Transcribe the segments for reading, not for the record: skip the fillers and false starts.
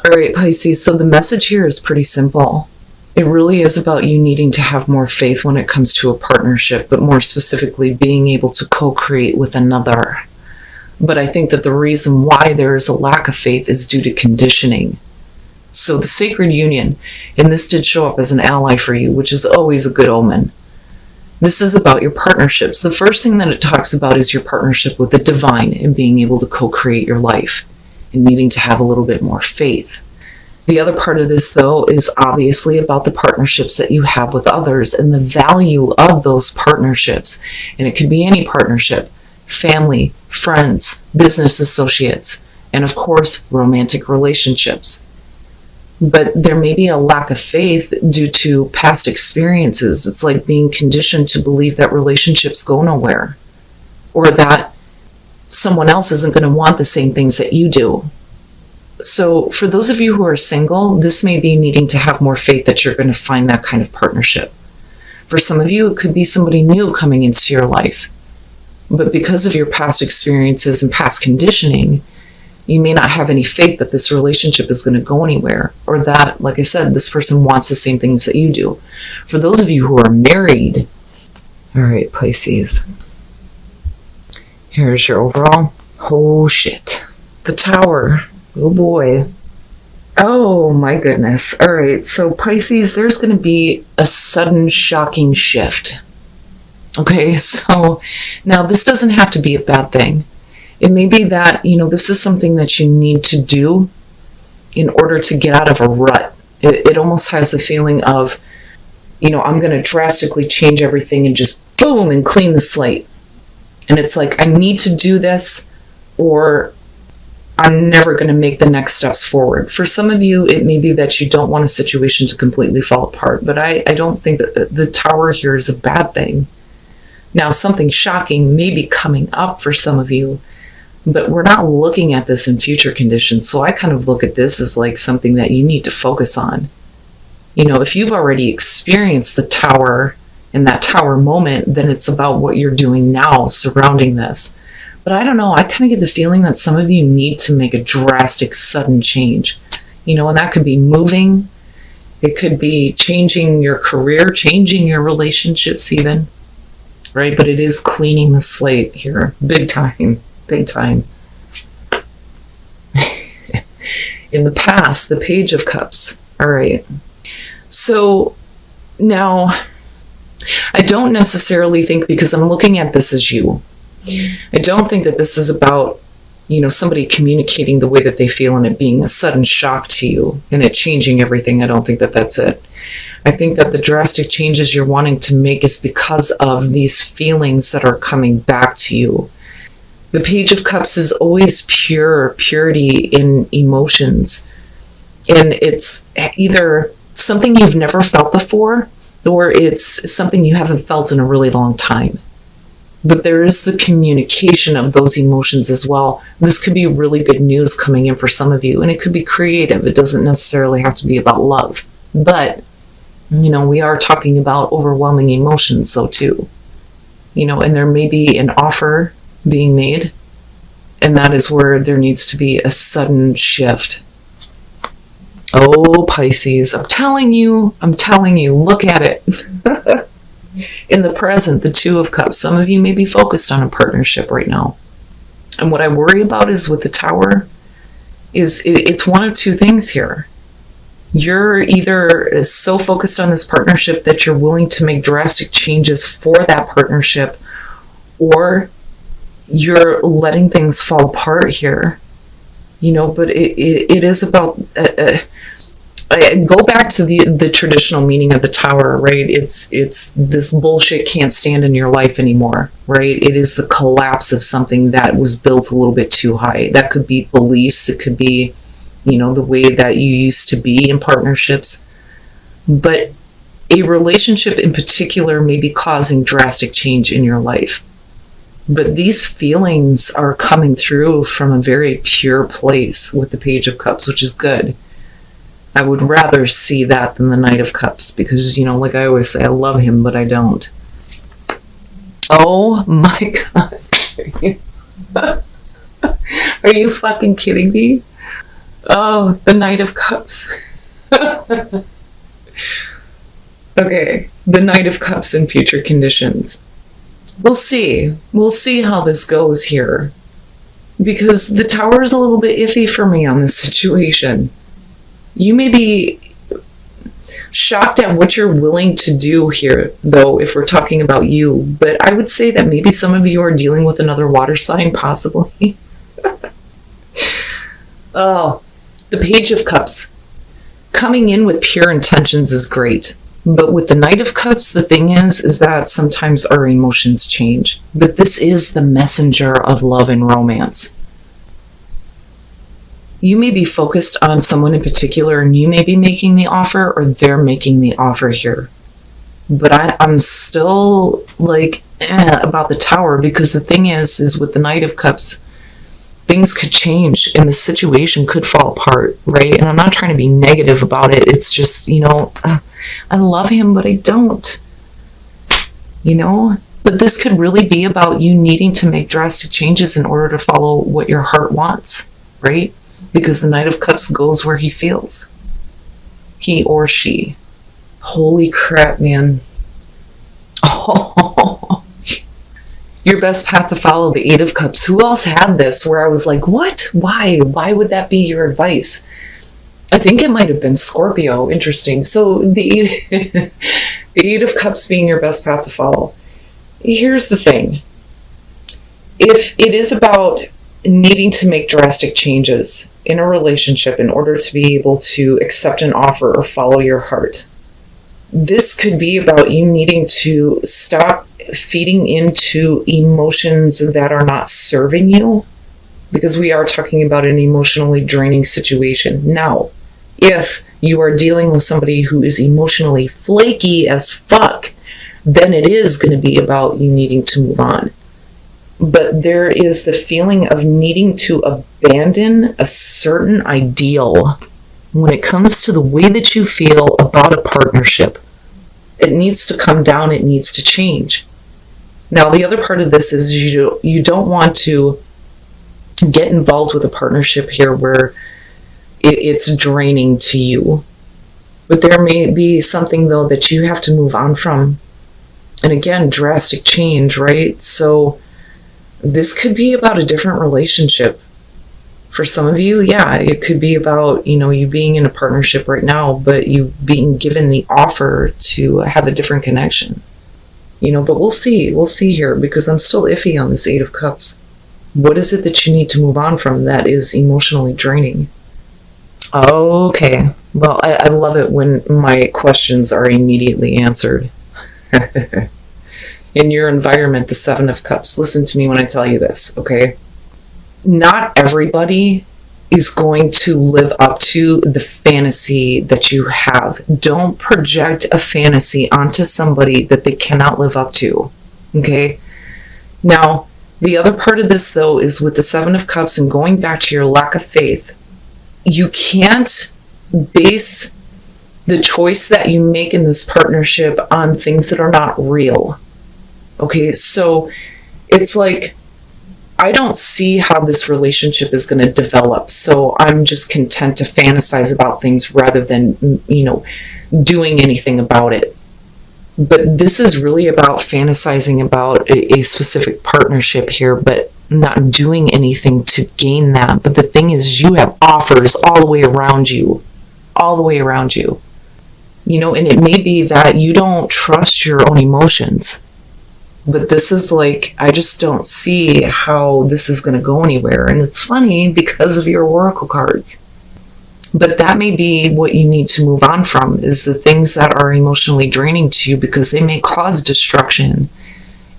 All right, Pisces, so the message here is pretty simple. It really is about you needing to have more faith when it comes to a partnership, but more specifically, being able to co-create with another. But I think that the reason why there is a lack of faith is due to conditioning. So the sacred union, and this did show up as an ally for you, which is always a good omen. This is about your partnerships. The first thing that it talks about is your partnership with the divine and being able to co-create your life and needing to have a little bit more faith. The other part of this, though, is obviously about the partnerships that you have with others and the value of those partnerships. And it could be any partnership: family, friends, business associates, and of course, romantic relationships. But there may be a lack of faith due to past experiences. It's like being conditioned to believe that relationships go nowhere, or that someone else isn't going to want the same things that you do. So for those of you who are single, this may be needing to have more faith that you're going to find that kind of partnership. For some of you, it could be somebody new coming into your life. But because of your past experiences and past conditioning, you may not have any faith that this relationship is going to go anywhere, or that, like I said, this person wants the same things that you do. For those of you who are married, all right, Pisces, here's your overall. Oh, shit. The Tower. Oh, boy. Oh, my goodness. All right, so Pisces, there's going to be a sudden, shocking shift. Okay, so now this doesn't have to be a bad thing. It may be that, this is something that you need to do in order to get out of a rut. It almost has the feeling of, I'm going to drastically change everything and just boom and clean the slate. And it's like, I need to do this or I'm never going to make the next steps forward. For some of you, it may be that you don't want a situation to completely fall apart, but I don't think that the Tower here is a bad thing. Now, something shocking may be coming up for some of you, but we're not looking at this in future conditions. So I kind of look at this as like something that you need to focus on. If you've already experienced the Tower in that Tower moment, then it's about what you're doing now surrounding this. But I don't know, I kind of get the feeling that some of you need to make a drastic, sudden change. And that could be moving. It could be changing your career, changing your relationships even, right? But it is cleaning the slate here, big time. Big time. In the past, the Page of Cups. All right. So now, I don't necessarily think, because I'm looking at this as you, I don't think that this is about, somebody communicating the way that they feel and it being a sudden shock to you and it changing everything. I don't think that that's it. I think that the drastic changes you're wanting to make is because of these feelings that are coming back to you. The Page of Cups is always purity in emotions. And it's either something you've never felt before, or it's something you haven't felt in a really long time. But there is the communication of those emotions as well. This could be really good news coming in for some of you, and it could be creative. It doesn't necessarily have to be about love. But, we are talking about overwhelming emotions, though, too. And there may be an offer being made, and that is where there needs to be a sudden shift. Oh, Pisces, I'm telling you, look at it. In the present, the Two of Cups, some of you may be focused on a partnership right now. And what I worry about is with the Tower, is it's one of two things here. You're either so focused on this partnership that you're willing to make drastic changes for that partnership, or you're letting things fall apart here, but it is about, go back to the traditional meaning of the Tower, right? It's this bullshit can't stand in your life anymore, right? It is the collapse of something that was built a little bit too high. That could be beliefs, it could be, the way that you used to be in partnerships, but a relationship in particular may be causing drastic change in your life. But these feelings are coming through from a very pure place with the Page of Cups, which is good. I would rather see that than the Knight of Cups because, like I always say, I love him, but I don't. Oh my God. Are you fucking kidding me? Oh, the Knight of Cups. Okay, the Knight of Cups in future conditions. We'll see. We'll see how this goes here. Because the Tower is a little bit iffy for me on this situation. You may be shocked at what you're willing to do here, though, if we're talking about you. But I would say that maybe some of you are dealing with another water sign, possibly. Oh, the Page of Cups. Coming in with pure intentions is great. But with the Knight of Cups, the thing is that sometimes our emotions change. But this is the messenger of love and romance. You may be focused on someone in particular, and you may be making the offer, or they're making the offer here. But I'm still like about the Tower, because the thing is with the Knight of Cups, things could change and the situation could fall apart, right? And I'm not trying to be negative about it. It's just, I love him, but I don't, But this could really be about you needing to make drastic changes in order to follow what your heart wants, right? Because the Knight of Cups goes where he feels. He or she. Holy crap, man. Oh. Your best path to follow, the Eight of Cups. Who else had this where I was like, what? Why? Why would that be your advice? I think it might have been Scorpio. Interesting. So the Eight of Cups being your best path to follow. Here's the thing. If it is about needing to make drastic changes in a relationship in order to be able to accept an offer or follow your heart, this could be about you needing to stop feeding into emotions that are not serving you, because we are talking about an emotionally draining situation. Now, if you are dealing with somebody who is emotionally flaky as fuck, then it is going to be about you needing to move on. But there is the feeling of needing to abandon a certain ideal when it comes to the way that you feel about a partnership. It needs to come down. It needs to change. Now, the other part of this is you don't want to get involved with a partnership here where it's draining to you. But there may be something, though, that you have to move on from. And again, drastic change, right? So this could be about a different relationship. For some of you, yeah, it could be about, you being in a partnership right now, but you being given the offer to have a different connection. But we'll see. We'll see here, because I'm still iffy on this Eight of Cups. What is it that you need to move on from that is emotionally draining? Okay. Well, I love it when my questions are immediately answered. In your environment, the Seven of Cups. Listen to me when I tell you this, okay? Not everybody is going to live up to the fantasy that you have. Don't project a fantasy onto somebody that they cannot live up to, okay? Now, the other part of this, though, is with the Seven of Cups and going back to your lack of faith, you can't base the choice that you make in this partnership on things that are not real. Okay, so it's like, I don't see how this relationship is going to develop, so I'm just content to fantasize about things rather than, doing anything about it. But this is really about fantasizing about a specific partnership here, but not doing anything to gain that. But the thing is, you have offers all the way around you, and it may be that you don't trust your own emotions. But this is like, I just don't see how this is going to go anywhere. And it's funny because of your oracle cards. But that may be what you need to move on from, is the things that are emotionally draining to you, because they may cause destruction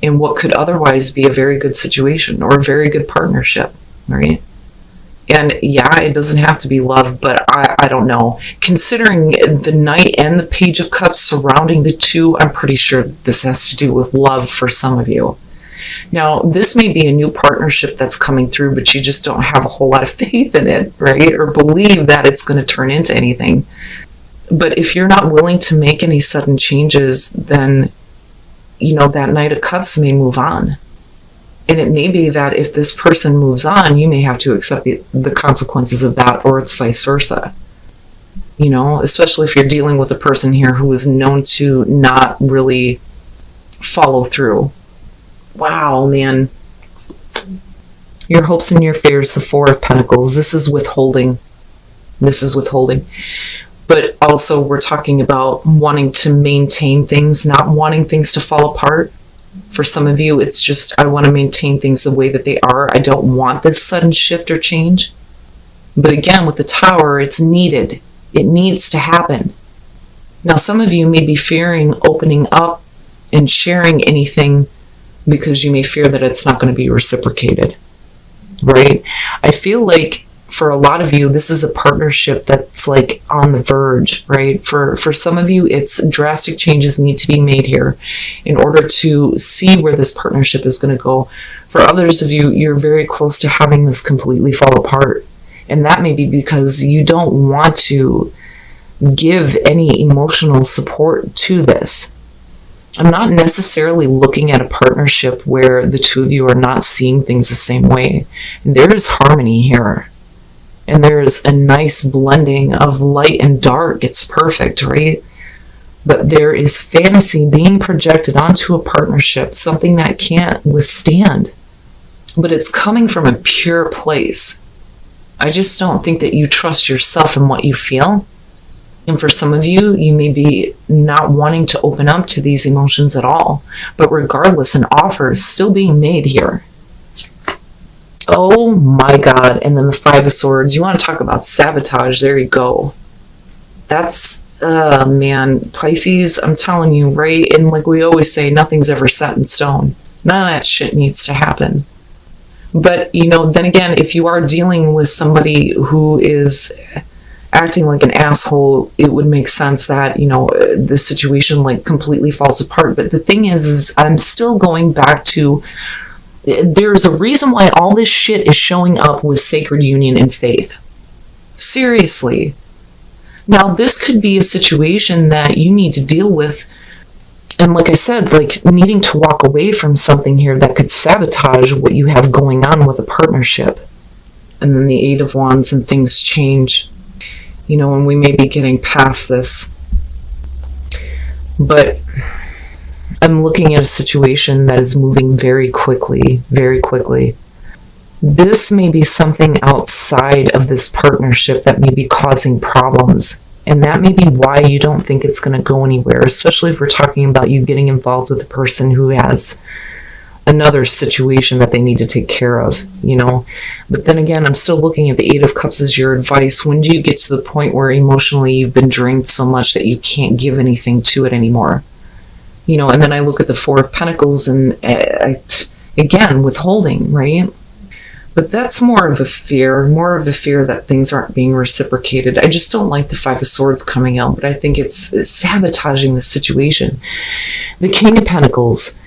in what could otherwise be a very good situation or a very good partnership, right? And yeah, it doesn't have to be love, but I don't know. Considering the Knight and the Page of Cups surrounding the two, I'm pretty sure that this has to do with love for some of you. Now, this may be a new partnership that's coming through, but you just don't have a whole lot of faith in it, right? Or believe that it's going to turn into anything. But if you're not willing to make any sudden changes, then, that Knight of Cups may move on. And it may be that if this person moves on, you may have to accept the consequences of that, or it's vice versa. You know, especially if you're dealing with a person here who is known to not really follow through. Wow, man. Your hopes and your fears, the Four of Pentacles. This is withholding. This is withholding. But also we're talking about wanting to maintain things, not wanting things to fall apart. For some of you, it's just, I want to maintain things the way that they are. I don't want this sudden shift or change. But again, with the Tower, it's needed. It needs to happen. Now, some of you may be fearing opening up and sharing anything because you may fear that it's not going to be reciprocated, right? I feel like for a lot of you, this is a partnership that's like on the verge, right? For some of you, it's drastic changes need to be made here in order to see where this partnership is going to go. For others of you, you're very close to having this completely fall apart. And that may be because you don't want to give any emotional support to this. I'm not necessarily looking at a partnership where the two of you are not seeing things the same way. There is harmony here. And there's a nice blending of light and dark. It's perfect, right? But there is fantasy being projected onto a partnership, something that can't withstand. But it's coming from a pure place. I just don't think that you trust yourself and what you feel. And for some of you, you may be not wanting to open up to these emotions at all. But regardless, an offer is still being made here. Oh my God. And then the Five of Swords. You want to talk about sabotage. There you go. That's, man, Pisces, I'm telling you, right? And like we always say, nothing's ever set in stone. None of that shit needs to happen. But, you know, then again, if you are dealing with somebody who is acting like an asshole, it would make sense that, you know, the situation like completely falls apart. But the thing is I'm still going back to, there's a reason why all this shit is showing up with sacred union and faith. Seriously. Now, this could be a situation that you need to deal with. And like I said, like needing to walk away from something here that could sabotage what you have going on with a partnership. And then the Eight of Wands, and things change. You know, and we may be getting past this. But I'm looking at a situation that is moving very quickly, very quickly. This may be something outside of this partnership that may be causing problems. And that may be why you don't think it's going to go anywhere, especially if we're talking about you getting involved with a person who has another situation that they need to take care of, you know. But then again, I'm still looking at the Eight of Cups as your advice. When do you get to the point where emotionally you've been drained so much that you can't give anything to it anymore? You know, and then I look at the Four of Pentacles and again, withholding, right? But that's more of a fear that things aren't being reciprocated. I just don't like the Five of Swords coming out, but I think it's sabotaging the situation. The King of Pentacles.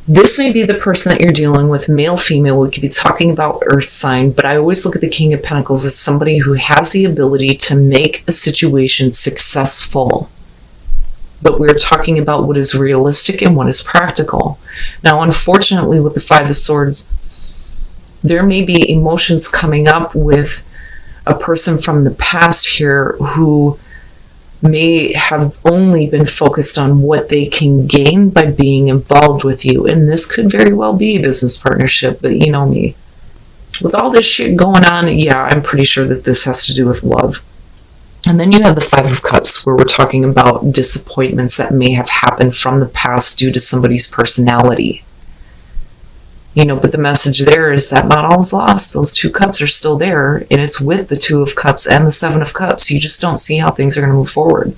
This may be the person that you're dealing with, male, female. We could be talking about earth sign, but I always look at the King of Pentacles as somebody who has the ability to make a situation successful. But we're talking about what is realistic and what is practical. Now, unfortunately, with the Five of Swords, there may be emotions coming up with a person from the past here who may have only been focused on what they can gain by being involved with you. And this could very well be a business partnership, but you know me. With all this shit going on, yeah, I'm pretty sure that this has to do with love. And then you have the Five of Cups, where we're talking about disappointments that may have happened from the past due to somebody's personality. You know, but the message there is that not all is lost. Those two cups are still there, and it's with the Two of Cups and the Seven of Cups. You just don't see how things are going to move forward.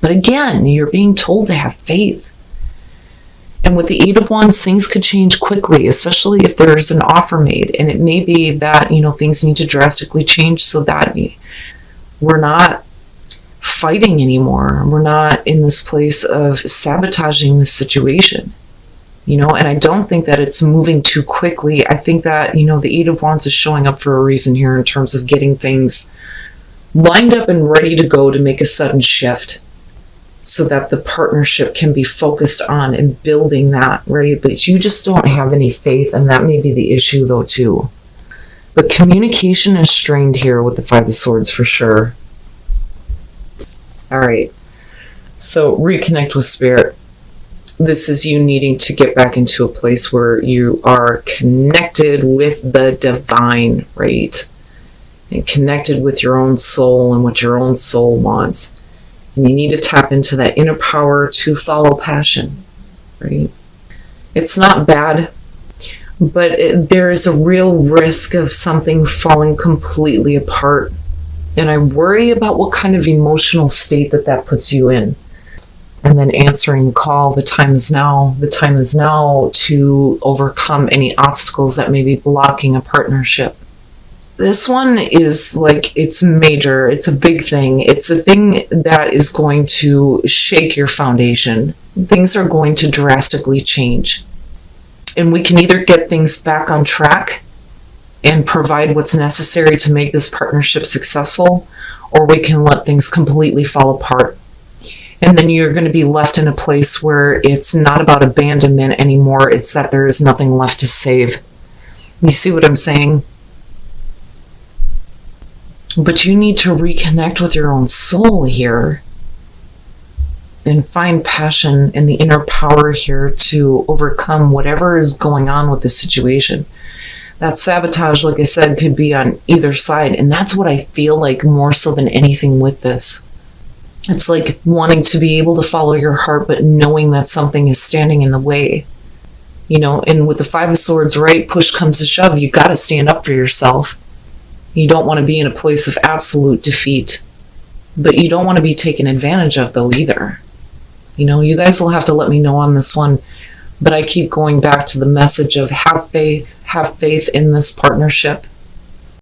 But again, you're being told to have faith. And with the Eight of Wands, things could change quickly, especially if there's an offer made. And it may be that, you know, things need to drastically change so that we're not fighting anymore. We're not in this place of sabotaging this situation. You know, and I don't think that it's moving too quickly. I think that, you know, the Eight of Wands is showing up for a reason here in terms of getting things lined up and ready to go to make a sudden shift. so that the partnership can be focused on and building that, right? But you just don't have any faith, and that may be the issue though too. But communication is strained here with the Five of Swords for sure. All right. So reconnect with Spirit. This is you needing to get back into a place where you are connected with the divine, right? And connected with your own soul and what your own soul wants. And you need to tap into that inner power to follow passion, right? It's not bad, but there is a real risk of something falling completely apart. And I worry about what kind of emotional state that puts you in. And then answering the call, the time is now. The time is now to overcome any obstacles that may be blocking a partnership. This one is like, it's major. It's a big thing. It's a thing that is going to shake your foundation. Things are going to drastically change. And we can either get things back on track and provide what's necessary to make this partnership successful, or we can let things completely fall apart. And then you're going to be left in a place where it's not about abandonment anymore. It's that there is nothing left to save. You see what I'm saying? But you need to reconnect with your own soul here and find passion and the inner power here to overcome whatever is going on with the situation. That sabotage, like I said, could be on either side. And that's what I feel like more so than anything with this. It's like wanting to be able to follow your heart, but knowing that something is standing in the way. You know, and with the Five of Swords, right, push comes to shove, you got to stand up for yourself. You don't want to be in a place of absolute defeat, but you don't want to be taken advantage of though either. You know, you guys will have to let me know on this one, but I keep going back to the message of have faith in this partnership.